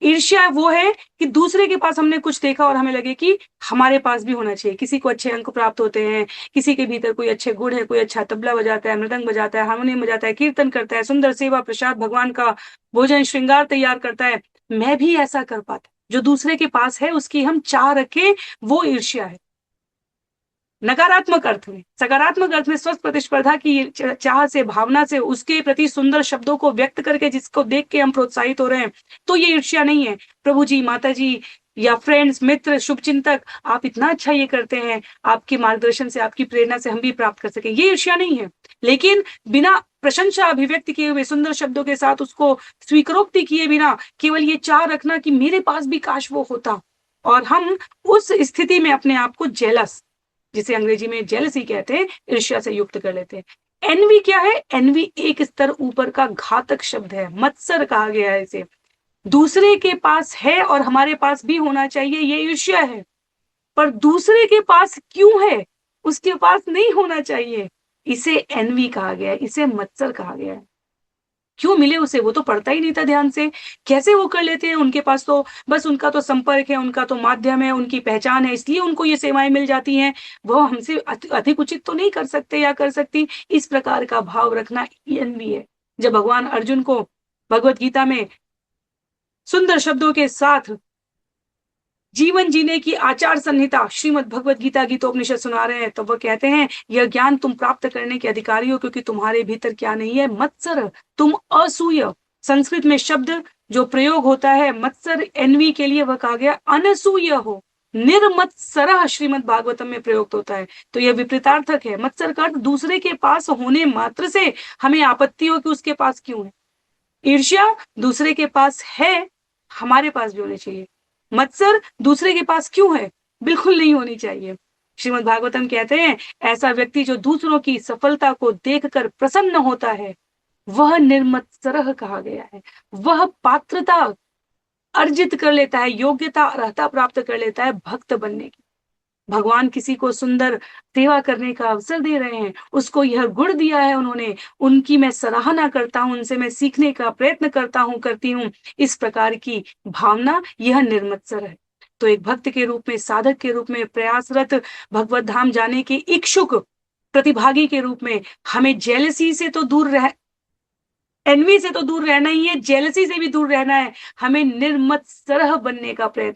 ईर्ष्या वो है कि दूसरे के पास हमने कुछ देखा और हमें लगे कि हमारे पास भी होना चाहिए। किसी को अच्छे अंक प्राप्त होते हैं, किसी के भीतर कोई अच्छे गुण है, कोई अच्छा तबला बजाता है, मृदंग बजाता है, हारमोनियम बजाता है, कीर्तन करता है, सुंदर सेवा प्रसाद भगवान का भोजन श्रृंगार तैयार करता है। मैं भी ऐसा कर पाता। जो दूसरे के पास है उसकी हम चाह रखें, वो ईर्ष्या है। नकारात्मक अर्थ में, सकारात्मक अर्थ में स्वस्थ प्रतिस्पर्धा की चाह से, भावना से, उसके प्रति सुंदर शब्दों को व्यक्त करके जिसको देख के हम प्रोत्साहित हो रहे हैं, तो ये ईर्ष्या नहीं है। प्रभु जी, माता जी या फ्रेंड्स, मित्र, शुभचिंतक, आप इतना अच्छा ये करते हैं, आपके मार्गदर्शन से, आपकी प्रेरणा से हम भी प्राप्त कर सके, ये ईर्ष्या नहीं है। लेकिन बिना प्रशंसा अभिव्यक्त किए हुए, सुंदर शब्दों के साथ उसको स्वीकारोक्ति किए बिना, केवल ये चाह रखना कि मेरे पास भी काश वो होता, और हम उस स्थिति में अपने आप को जेलस, जिसे अंग्रेजी में जेलसी कहते हैं, ईर्ष्या से युक्त कर लेते हैं। एनवी क्या है? एनवी एक स्तर ऊपर का घातक शब्द है, मत्सर कहा गया है इसे। दूसरे के पास है और हमारे पास भी होना चाहिए, ये ईर्ष्या है। पर दूसरे के पास क्यों है, उसके पास नहीं होना चाहिए, इसे एनवी कहा गया है, इसे मत्सर कहा गया है। क्यों मिले उसे? वो तो पढ़ता ही नहीं था ध्यान से। कैसे वो कर लेते हैं? उनके पास तो बस उनका तो संपर्क है, उनका तो माध्यम है, उनकी पहचान है, इसलिए उनको ये सेवाएँ मिल जाती हैं। वो हमसे अधिक उचित तो नहीं कर सकते या कर सकती। इस प्रकार का भाव रखना एनवी है। जब भगवान अर्जुन को भगवत गीता में सुंदर शब्दों के साथ जीवन जीने की आचार संहिता श्रीमद् भगवत गीता गीतोपनिषद सुना रहे हैं, तो वो कहते हैं, यह ज्ञान तुम प्राप्त करने के अधिकारी हो, क्योंकि तुम्हारे भीतर क्या नहीं है? मत्सर, तुम असूय। संस्कृत में शब्द जो प्रयोग होता है मत्सर, एनवी के लिए वह कहा गया अनसूय हो। निर्मत्सर श्रीमद् भागवतम में प्रयुक्त होता है। तो यह विपरीतार्थक है। मत्सर का अर्थ दूसरे के पास होने मात्र से हमें आपत्ति हो कि उसके पास क्यों है। ईर्ष्या दूसरे के पास है, हमारे पास भी होनी चाहिए। मत्सर दूसरे के पास क्यों है, बिल्कुल नहीं होनी चाहिए। श्रीमद् भागवतम कहते हैं, ऐसा व्यक्ति जो दूसरों की सफलता को देखकर प्रसन्न होता है, वह निर्मत्सरः कहा गया है। वह पात्रता अर्जित कर लेता है, योग्यता अर्हता प्राप्त कर लेता है भक्त बनने की। भगवान किसी को सुंदर सेवा करने का अवसर दे रहे हैं, उसको यह गुण दिया है उन्होंने, उनकी मैं सराहना करता हूं, उनसे मैं सीखने का प्रयत्न करता हूं, करती हूं। इस प्रकार की भावना, यह निर्मत्सर है। तो एक भक्त के रूप में, साधक के रूप में, प्रयासरत भगवत धाम जाने के इच्छुक प्रतिभागी के रूप में हमें जेलसी से तो दूर रह एनवी से तो दूर रहना ही है, जेलसी से भी दूर रहना है। हमें निर्मत्सर बनने का प्रयत्न